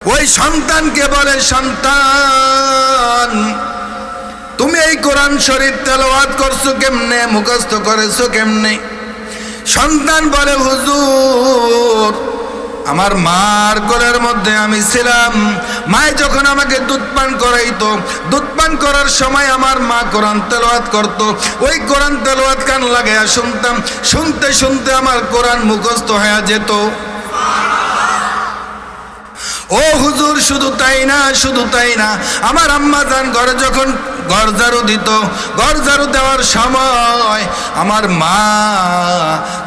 ওই সন্তানকে বলে, সন্তান তুমি এই কোরআন শরীফ তেলাওয়াত করছো কেমনে, মুখস্থ করেছো কেমনে? সন্তান বলে, হুজুর আমার মার কোলের মধ্যে আমি ছিলাম, মায় যখন আমাকে দুধ পান করাইতো, দুধ পান করার সময় আমার মা কোরআন তেলাওয়াত করতো, ওই কোরআন তেলাওয়াত কান লাগাইয়া শুনতাম, শুনতে শুনতে আমার কোরআন মুখস্থ হয়ে যেত। ও হুজুর শুধু তাই না, শুধু তাই না, আমার আম্মা জান ঘরে যখন ঘর ঝাড়ু দিত, ঘর ঝাড়ু দেওয়ার সময় আমার মা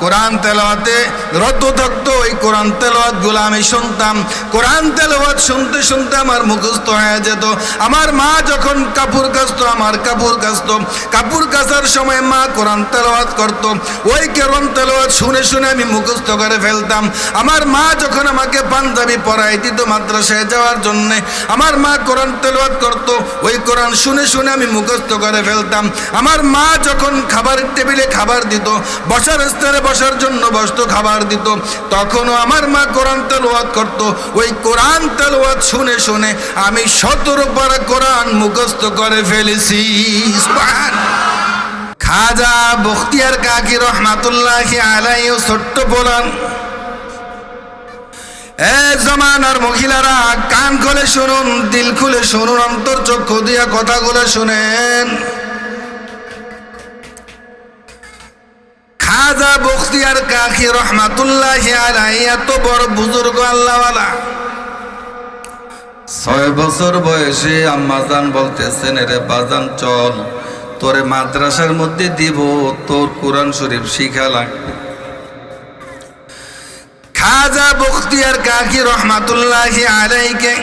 কোরআন তেলাওয়াতে রত থাকতো, ওই কোরআন তেলাওয়াতগুলো আমি শুনতাম, কোরআন তেলাওয়াত শুনতে শুনতে আমার মুখস্থ হয়ে যেত। আমার মা যখন কাপড় কাচতো, আমার কাপড় কাচতো, কাপড় কাচার সময় মা কোরআন তেলাওয়াত করতো, ওই কোরআন তেলাওয়াত শুনে শুনে আমি মুখস্থ করে ফেলতাম। আমার মা যখন আমাকে পাঞ্জাবি পরাই দিত মাদ্রাসায় যাওয়ার জন্য, আমার মা কোরআন তেলাওয়াত করতো, ওই কোরআন শুনে শুনে আমি মুখস্থ করে ফেলতাম। আমার মা যখন খাবারের টেবিলে খাবার দিত, বসার স্থানে বসার জন্য বসতো, খাবার দিত, তখনও আমার মা কোরআন তেলাওয়াত করতো, ওই কোরআন তেলাওয়াত শুনে শুনে আমি 17 পারা কোরআন মুখস্থ করে ফেলেছি। খাজা বখতিয়ার কাকি রহমাতুল্লাহি আলাইহি ছোট্ট বলেন, এ জমানার মহিলারা কান খুলে শুনুন, দিল খুলে শুনুন, অন্তর চক্ষু দিয়া কথাগুলো শুনেন। খাজা বখতিয়ার কাকি রহমাতুল্লাহি আলাইহি এত বড় বুজুর্গ আল্লাহওয়ালা, 6 বছর বয়সে আম্মাজান বলতেছেন, এরে বাজান চল তোরে মাদ্রাসার মধ্যে দিব, তোর কোরআন শরীফ শিখা লাগবে। খাজা বখতিয়ার কাকি রহমাতুল্লাহি আলাইহিকে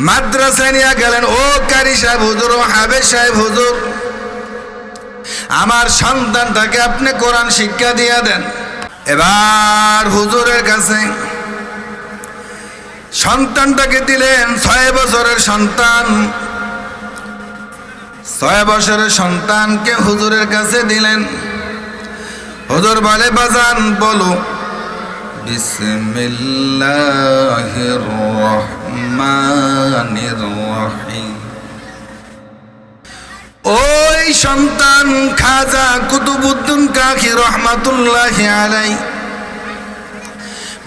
মাদ্রাসায় নিয়ে গেলেন। ও কারি সাহেব হুজুর, ও হাবেজ সাহেব হুজুর, আমার সন্তানটাকে আপনি কোরআন শিক্ষা দিয়ে দেন। এবার হুজুরের কাছে সন্তানটাকে দিলেন। 6 বছরের সন্তান, 6 বছরের সন্তানকে হুজুরের কাছে দিলেন। হুজুর বলে, বাজান বলো বিসমিল্লাহির রহমানির রহিম। ওই সন্তান খাজা কুতুবউদ্দিন কাকি রহমাতুল্লাহি আলাইহি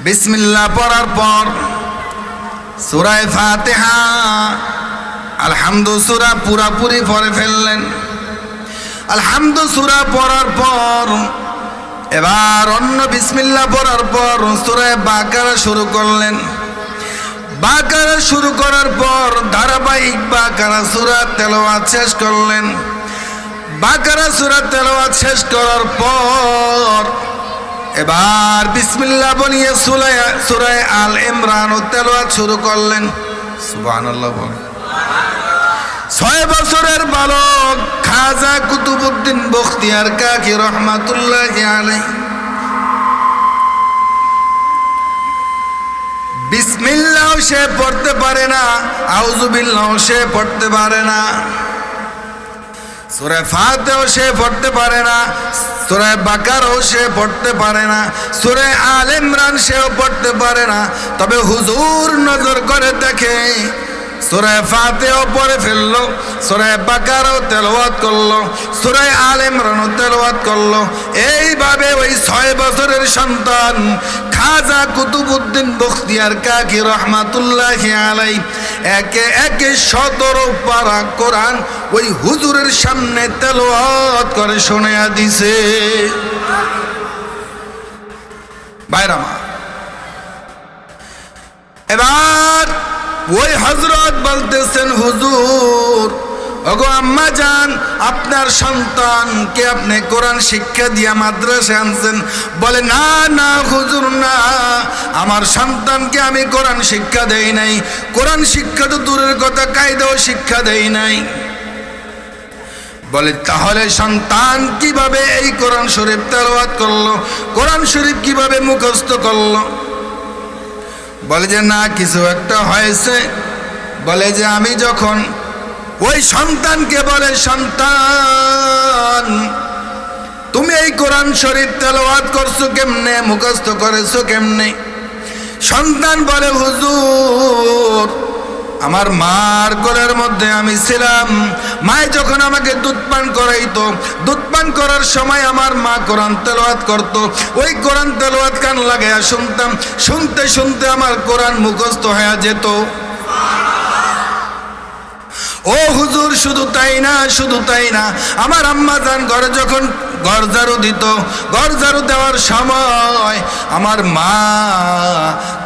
বিসমিল্লাহ পড়ার পর সূরা ফাতিহা আলহামদু সূরা পুরাপুরি পড়ে ফেললেন। আলহামদু সূরা পড়ার পর এবার অন্য বিসমিল্লাহ পড়ার পর সূরা বাকারা শুরু করলেন। বাকারা শুরু করার পর ধারাবাহিক বাকারা সূরা তেলাওয়াত শেষ করলেন। বাকারা সূরা তেলাওয়াত শেষ করার পর এবার বিসমিল্লাহ বলিয়ে সূরা আল ইমরান তেলাওয়াত শুরু করলেন। সুবহানাল্লাহ বলেন। 6 বছরের বালক খাজা কুতুবউদ্দিন বখতিয়ার কাকি রহমাতুল্লাহি আলাইহি বিসমিল্লাহ সে পড়তে পারে না, আউযু বিল্লাহ সে পড়তে পারে না, সূরা ফাতিহা সে পড়তে পারে না, সূরা বাকারা সে পড়তে পারে না, সূরা আল ইমরান সেও পড়তে পারে না। তবে হুজুর নজর করে দেখে সূরা ফাতিহা পড়ে ফেললো, সূরা বাকারাও তেলাওয়াত করলো, সূরা আল ইমরানও তেলাওয়াত করলো। এইভাবে ওই 6 বছরের সন্তান খাজা কুতুবউদ্দিন বখতিয়ার কাকি রহমাতুল্লাহি আলাইহি একে একে 17 পারা কোরআন ওই হুজুরের সামনে তেলাওয়াত করে শোনায়া দিছে। বাইরামা এবার ওই হযরত বলতেছেন, হুজুর ওগো আম্মা জান, আপনার সন্তানকে আপনি কোরআন শিক্ষা দিয়া মাদ্রাসায় আনছেন। বলে, না না হুজুর না, আমার সন্তানকে আমি কোরআন শিক্ষা দেই নাই। কোরআন শিক্ষা তো দূরের কথা, কায়দাও শিক্ষা দেই নাই। বলে, তাহলে সন্তান কিভাবে এই কোরআন শরীফ তেলাওয়াত করলো, কোরআন শরীফ কিভাবে মুখস্থ করলো? বলে যে না, কিছু একটা হয়েছে। বলে যে আমি যখন ওই সন্তানকে বলে, সন্তান তুমি এই কোরআন শরীফ তেলাওয়াত করছো কেমনে, মুখস্থ করেছো কেমনে? সন্তান বলে হুজুর আমার মার কোলের মধ্যে আমি ছিলাম, মায়ে যখন আমাকে দুধ পান করাইতো, দুধ পান করার সময় আমার মা কোরআন তেলাওয়াত করত, ওই কোরআন তেলাওয়াত কান লাগাইয়া শুনতাম, শুনতে শুনতে আমার কোরআন মুখস্থ হয়ে যেত। ও হুজুর শুধু তাই না, শুধু তাই না, আমার আম্মা জান ঘরে যখন ঘর ঝাড়ু দিত, ঘর ঝাড়ু দেওয়ার সময় আমার মা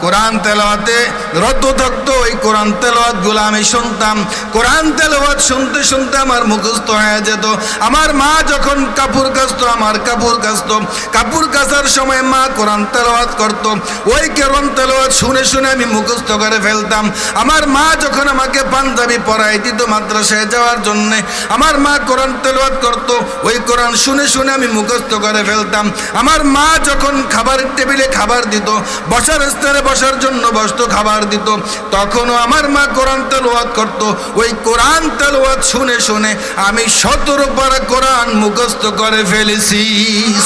কোরআন তেলাওয়াতে রত থাকতো, ওই কোরআন তেলাওয়াতগুলো আমি শুনতাম, কোরআন তেলাওয়াত শুনতে শুনতে আমার মুখস্থ হয়ে যেত। আমার মা যখন কাপড় কাচতো, আমার কাপড় কাচতো, কাপড় কাচার সময় মা কোরআন তেলাওয়াত করতো, ওই কোরআন তেলাওয়াত শুনে শুনে আমি মুখস্থ করে ফেলতাম। আমার মা যখন আমাকে পাঞ্জাবি পরাই দিত মাদ্রাসায় যাওয়ার জন্যে, আমার মা কোরআন তেলাওয়াত করতো, ওই কোরআন শুনে শুনে আমি মুখস্থ করে ফেলতাম। আমার মা যখন খাবারের টেবিলে খাবার দিত, বসার স্তরে বসার জন্য বসতো, খাবার দিত, তখনও আমার মা কোরআন তেলাওয়াত করতো, ওই কোরআন তেলাওয়াত শুনে শুনে আমি 17 পারা কোরআন মুখস্থ করে ফেলেছি।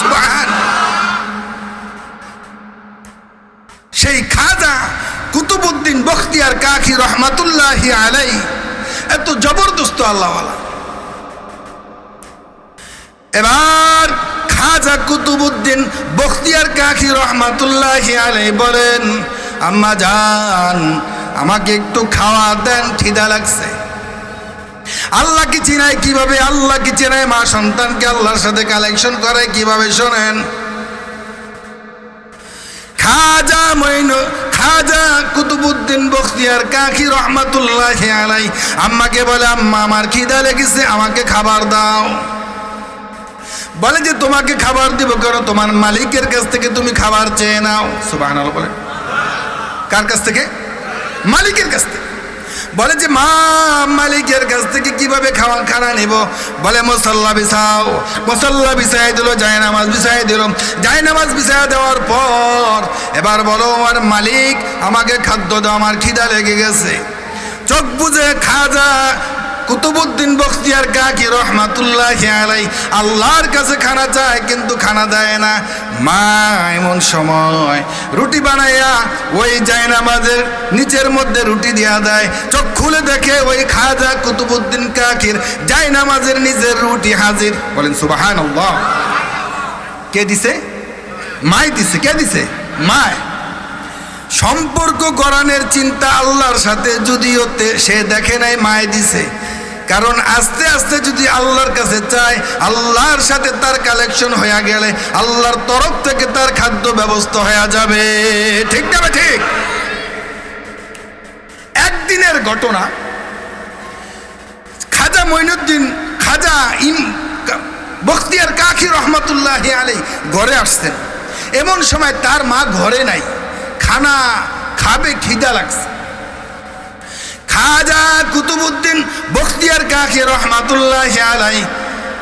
সুবহানাল্লাহ। সেই খাজা কুতুবউদ্দিন বখতিয়ার কাকি রহমাতুল্লাহি আলাইহি এত জবরদস্ত আল্লাহওয়ালা। এবার খাজা কুতুবউদ্দিন বখতিয়ার কাকি রহমাতুল্লাহি আলাইহি বলেন, আম্মা জান আমাকে একটু খাওয়া দেন, খিদা লাগছে। আল্লাহ কি চিনায় কিভাবে? আল্লাহ কি চিনায় মা সন্তানকে আল্লাহর সাথে কালেকশন করে কিভাবে? শোনেন, খাজা কুতুবউদ্দিন বখতিয়ার কাকি রহমাতুল্লাহি আলাইহি আম্মাকে বলে, আম্মা আমার খিদা লেগেছে, আমাকে খাবার দাও। বলে যে তোমাকে খাবার দিব কেন? তোমার মালিকের কাছ থেকে তুমি খাবার চেয়ে নাও। সুবহানাল্লাহ বলে। কার কাছ থেকে? মালিকের কাছ থেকে। বলে যে মা মালিকের কাছ থেকে কিভাবে খানা নেব? বলে মুসাল্লা বিছাও। মুসাল্লা বিছাই দিল, জায়নামাজ বিছাই দিল। জায়নামাজ বিছাই দেওয়ার পর এবার বলো আমার মালিক আমাকে খাদ্য দাও, আমার খিদা লেগে গেছে। চোখ বুঝে খাজা কুতুবউদ্দিন বখতিয়ার কাকি রহমাতুল্লাহি আলাইহি আল্লাহর কাছে খানা চায়, কিন্তু খানা দেয় না। মা এমন সময় রুটি বানাইয়া ওই জায়নামাজের নিচের মধ্যে রুটি দিয়া দেয়। চোখ খুলে দেখে ওই খাজা কুতুবউদ্দিন কাকির জায়নামাজের নিচের রুটি হাজির। বলেন সুবহানাল্লাহ। কে দিছে? মাই দিছে। কে দিছে? মায়। সম্পর্ক গড়ানোর চিন্তা আল্লাহর সাথে যদিও সে দেখে নাই, মায় দিছে। কারণ আস্তে আস্তে যদি আল্লাহর কাছে চায়, আল্লাহর সাথে তার কালেকশন হয়ে গেলে আল্লাহর তরফ থেকে তার খাদ্য ব্যবস্থা হয়ে যাবে। ঠিক না? ঠিক। একদিনের ঘটনা, খাজা মঈনুদ্দিন খাজা বখতিয়ার কাকি রহমাতুল্লাহি আলাইহি ঘরে আসছেন। এমন সময় তার মা ঘরে নাই, খানা খাবে, খিদা লাগছে। খাজা কুতুবউদ্দিন বখতিয়ার কাকি রহমাতুল্লাহি আলাইহি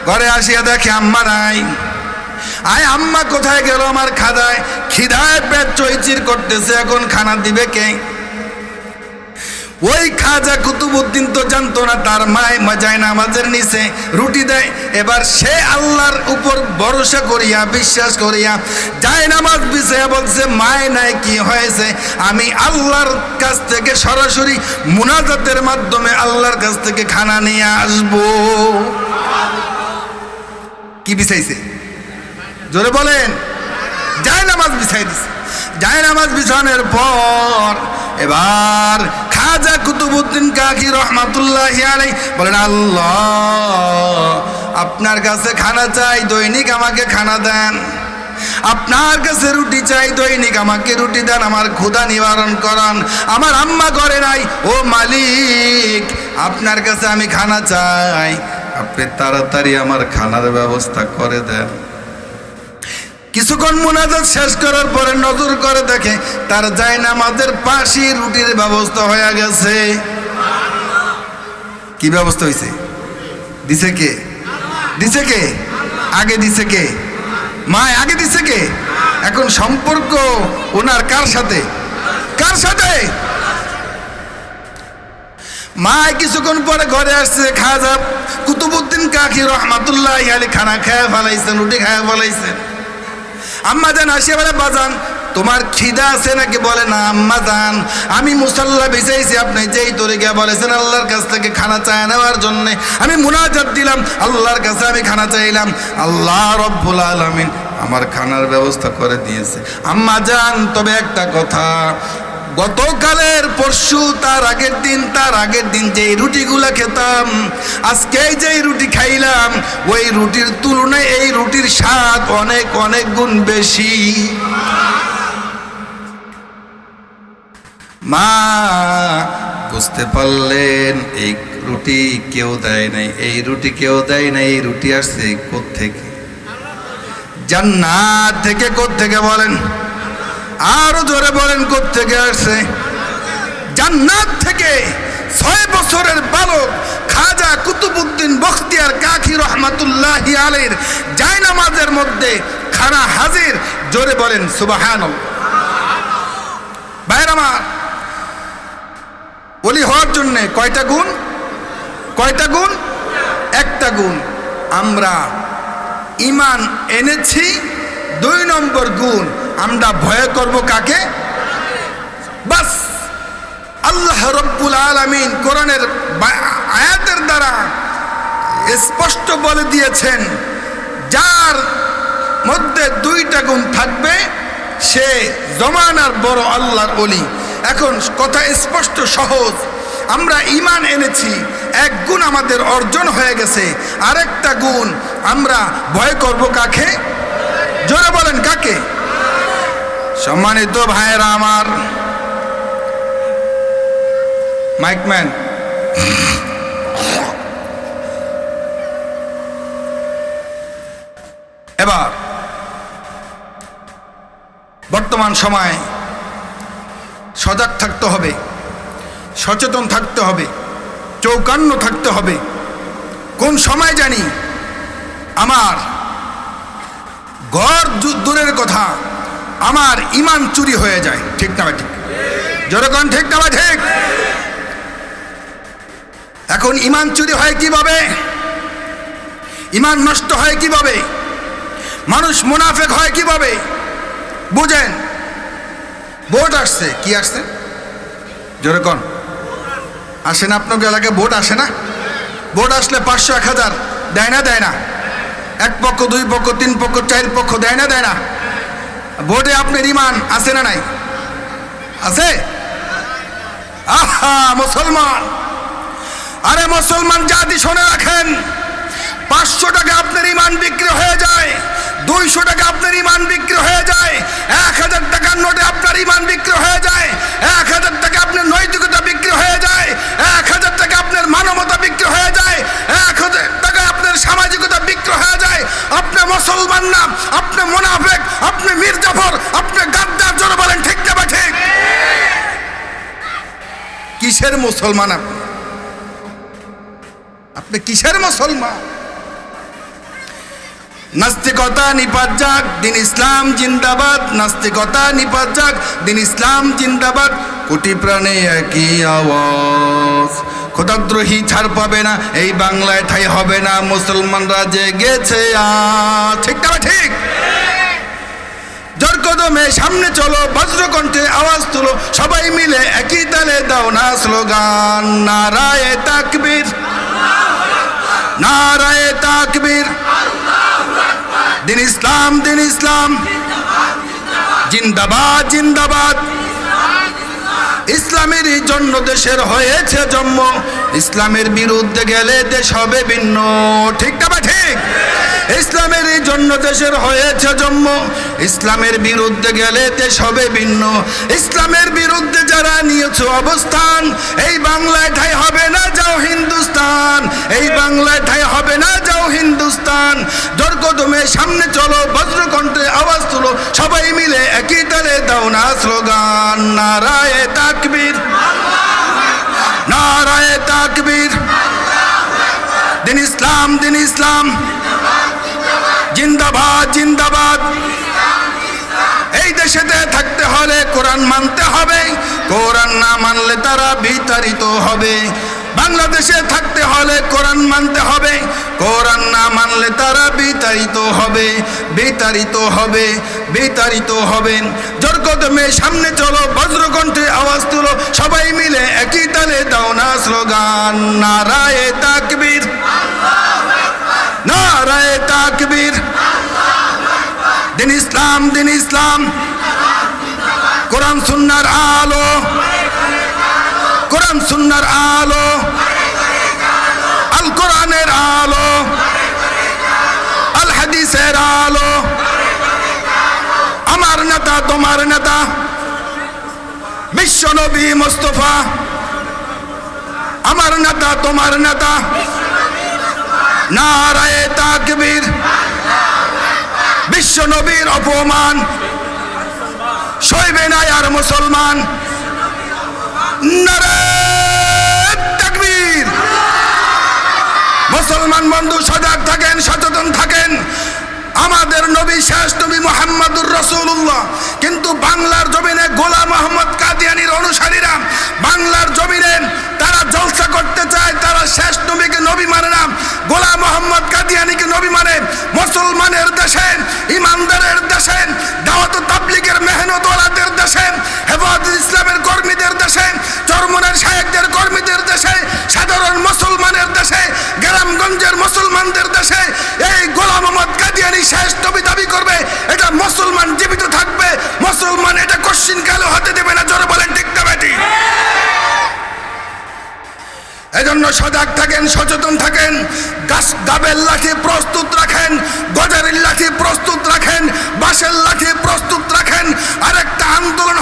ঘরে আসিয়া দেখে আম্মা নাই। আম্মা কোথায় গেল? আমার খাদায় খিদায় পেট চৈচির করতেছে, এখন খানা দিবে কে? ওই খাজা কুতুবউদ্দিন তো জানতো না তার মায় জায়নামাজের নিচে রুটি দেয়। এবার সে আল্লাহর উপর ভরসা করিয়া, বিশ্বাস করিয়া জায়নামাজ বিছাইয়া বলছে, মায় নাই কি হয়েছে, আমি আল্লাহর কাছ থেকে সরাসরি মুনাজাতের মাধ্যমে আল্লাহর কাছ থেকে খানা নিয়ে আসবো। কি বিছাইছে? জোরে বলেন। জায়নামাজ বিছাই দিছে। জায়নামাজ বিছানোর পর এবার খাজা কুতুবউদ্দিন কাকি রহমাতুল্লাহি আলাইহি বলেন, আল্লাহ আপনার কাছে খানা চাই, দৈনিক আমাকে খানা দেন। আপনার কাছে রুটি চাই, দৈনিক আমাকে রুটি দেন, আমার ক্ষুধা নিবারণ করান। আমার আম্মা করে নাই, ও মালিক আপনার কাছে আমি খানা চাই, আপনি তাড়াতাড়ি আমার খানার ব্যবস্থা করে দেন। কিছুক্ষণ মুনাজাত শেষ করার পরে নজর করে দেখে তার জায়নামাজের পাশে রুটির ব্যবস্থা হয়ে গেছে। কি ব্যবস্থা হয়েছে? দিছে কে? দিছে কে? আগে দিছে কে? মা আগে দিছে কে? এখন সম্পর্ক ওনার কার সাথে? কার সাথে? মা কিছুক্ষণ পরে ঘরে আসছে। খাজা কুতুবউদ্দিন কাকি রহমাতুল্লাহি আলাইহি খানা খেয়ে ফেলাইছেন, রুটি খেয়ে ফেলাইছেন। আম্মা জান আসিয়া বলে, বাজান তোমার খিদা আছে নাকি? বলে না আম্মা জান, আমি মুসাল্লা বিছাইছি, আপনি যেই তরিকা বলেছেন আল্লাহর কাছ থেকে খানা চায় নেওয়ার জন্যে আমি মুনাজাত দিলাম, আল্লাহর কাছে আমি খানা চাইলাম, আল্লাহ রব্বুল আলামিন আমার খানার ব্যবস্থা করে দিয়েছে। আম্মা জান, তবে একটা কথা, গতকালের পরশু তার আগের দিন যেই রুটিগুলা খেতাম, আজকে যেই রুটি খাইলাম, ওই রুটির তুলনায় এই রুটির স্বাদ অনেক অনেক গুণ বেশি। মা বুঝতে পারলেন এই রুটি কেউ দেয় নাই, এই রুটি কেউ দেয় নাই, এই রুটি আসছে কোত্থেকে? জান্নাত থেকে। কোত্থেকে বলেন? আরো জোরে বলেন, কোত্থেকে আসছে? জান্নাত থেকে। 6 বছরের বালক খাজা কুতুবউদ্দিন বখতিয়ার কাকি রহমাতুল্লাহি আলাইহির জায়নামাজের মধ্যে খানা হাজির। জোরে বলেন সুবহানাল্লাহ। ভাইরা আমার, ওলি হওয়ার জন্য কয়টা গুণ? কয়টা গুণ? একটা গুণ। আমরা ঈমান এনেছি। 2 নম্বর গুণ, আমরা ভয় করব কাকে? বাস। আল্লাহ রব্বুল আলামিন কোরআনের আয়াতের দ্বারা স্পষ্ট বলে দিয়েছেন, যার মধ্যে 2টা গুণ থাকবে সে জমানার বড় আল্লাহর ওলি। এখন কথা স্পষ্ট সহজ, আমরা ঈমান এনেছি, 1 গুণ আমাদের অর্জন হয়ে গেছে, আরেকটা গুণ আমরা ভয় করব কাকে? জোরে বলেন কাকে? সম্মানিত ভাইয়েরা আমার, মাইকম্যান, এবার বর্তমান সময়ে সজাগ থাকতে হবে, সচেতন থাকতে হবে, চৌকান্ন থাকতে হবে। কোন সময় জানি আমার ঘর দূরের কথা, আমার ঈমান চুরি হয়ে যায়। ঠিক না ঠিক? যেরকম ঠিক না ঠিক? এখন ঈমান চুরি হয় কিভাবে? ঈমান নষ্ট হয় কিভাবে? মানুষ মুনাফিক হয় কিভাবে? বুঝেন, ভোট আসছে। কি আসছে? যেরকম আসে না আপনাকে এলাকায় ভোট আসে না? ভোট আসলে 500 1000 দেয় না? দেয় না? 1 পক্ষ 2 পক্ষ 3 পক্ষ 4 পক্ষ দেয় না? দেয় না? ভোটে আপনার ঈমান আছে না নাই? আছে? আহা মুসলমান, আরে মুসলমান জাতি শুনে রাখেন, 500 টাকা আপনার ঈমান বিক্রি হয়ে যায়, 200 টাকা আপনার ঈমান বিক্রি হয়ে যায়, 1000 টাকার নোটে আপনার ঈমান বিক্রি হয়ে যায়, 1000 টাকা আপনার নৈতিকতা বিক্রি হয়ে যায়, 1000 টাকা আপনার মানবতা বিক্রি হয়ে যায়, 1000 টাকা আপনার সামাজিকতা বিক্রি হয়ে যায়। আপনি মুসলমান না, আপনি মুনাফিক, আপনি মির্জাফর, আপনি গাদ্দার। জোরে বলেন ঠিক না ঠিক? কিসের মুসলমান আপনি? আপনি কিসের মুসলমান? নাস্তিকতা নিপাত যাক, দিন ইসলাম জিন্দাবাদ। নাস্তিকতা নিপাত যাক, দিন ইসলাম জিন্দাবাদ। কোটি প্রাণে একই আওয়াজ, খোদাদ্রোহী ছাড় পাবে না, এই বাংলায় ঠাই হবে না, মুসলমানরা জেগেছে আজ। ঠিক না ঠিক? জোর কদমে সামনে চলো, বজ্রকণ্ঠে আওয়াজ তুলো, সবাই মিলে একই তালে দাও না স্লোগান, নারায়ে তাকবীর, নারায়ে তাকবীর। দিন ইসলাম, দিন ইসলাম জিন্দাবাদ, জিন্দাবাদ। ইসলামের জন্য দেশের হয়েছে জন্ম, ইসলামের বিরুদ্ধে গেলে দেশ হবে ভিন্ন। ঠিক না ঠিক? ইসলামের জন্য দেশের হয়েছে জন্ম, ইসলামের বিরুদ্ধে গেলে দেশ হবে ভিন্ন। ইসলামের বিরুদ্ধে যারা নিয়েছে অবস্থান, এই বাংলায় ঠাই হবে না, যাও হিন্দুস্তান। এই বাংলায় ঠাই হবে না, যাও হিন্দুস্তান। জোর কদমে সামনে চলো, বজ্রকণ্ঠে আওয়াজ তুলো, সবাই মিলে একই তালে দাও না স্লোগান, নারায়ে তাকবীর, নারায়ে তাকবীর। দিন ইসলাম, দিন ইসলাম জিন্দাবাদ, জিন্দাবাদ। এই দেশেতে থাকতে হলে কোরআন মানতে হবে, কোরআন না মানলে তারা বিতাড়িত হবে। বাংলাদেশে থাকতে হলে কোরআন মানতে হবে, কোরআন না মানলে তারা বিতাড়িত হবে, বিতাড়িত হবে, বিতাড়িত হবেন। জোর কদমে সামনে চলো, বজ্রকণ্ঠে আওয়াজ তুলো, সবাই মিলে একই তালে দাও না স্লোগান, নারায়ে তাকবীর, নারায়ে তাকবীর। দিন ইসলাম, দিন ইসলাম, কোরআন সুন্নাহর আলো, কোরআন সুন্নাহর আলো, আল কোরআনের আলো, আল হাদিসের আলো। আমার নেতা তোমার নেতা বিশ্ব নবী মুস্তাফা, আমার নেতা তোমার নেতা, নারায়ে তাকবীর। বিশ্ব নবীর অপমান সইবে না আর মুসলমান, নারায়ে তাকবীর। মুসলমান বন্ধু সজাগ থাকেন, সচেতন থাকেন। আমাদের নবী শেষ নবী মুহাম্মদুর রাসূলুল্লাহ, কিন্তু বাংলার জমিনে গোলাম মোহাম্মদ কাদিয়ানীর অনুসারীরা বাংলার জমিনে তারা জলসা করতে চায়, তারা শেষ নবীকে নবী মানে না, গোলাম মোহাম্মদ কাদিয়ানীকে নবী মানে। মুসলমানের দেশে, ইমানদারের দেশে, দাওয়াত ও তাবলীগের মেহনতওয়ালাদের দেশে, হেফাজত ইসলামের কর্মীদের দেশে, চরমনের শায়েখদের কর্মীদের দেশে, সাধারণ মুসলমানের দেশে, গ্রামগঞ্জের মুসলমানদের দেশে এই গোলাম মোহাম্মদ কাদিয়ানী শেষ নবী দাবি করবে, এটা মুসলমান জীবিত থাকবে, মুসলমান এটা কোশ্চিন কালো হতে দেবে না। জোরে বলেন ঠিক না বেটি? এজন্য সজাগ থাকেন, সচেতন থাকেন। গাবের লাঠি প্রস্তুত রাখেন, গজারের লাঠি প্রস্তুত রাখেন, বাঁশের লাঠি প্রস্তুত রাখেন। আরেকটা আন্দোলন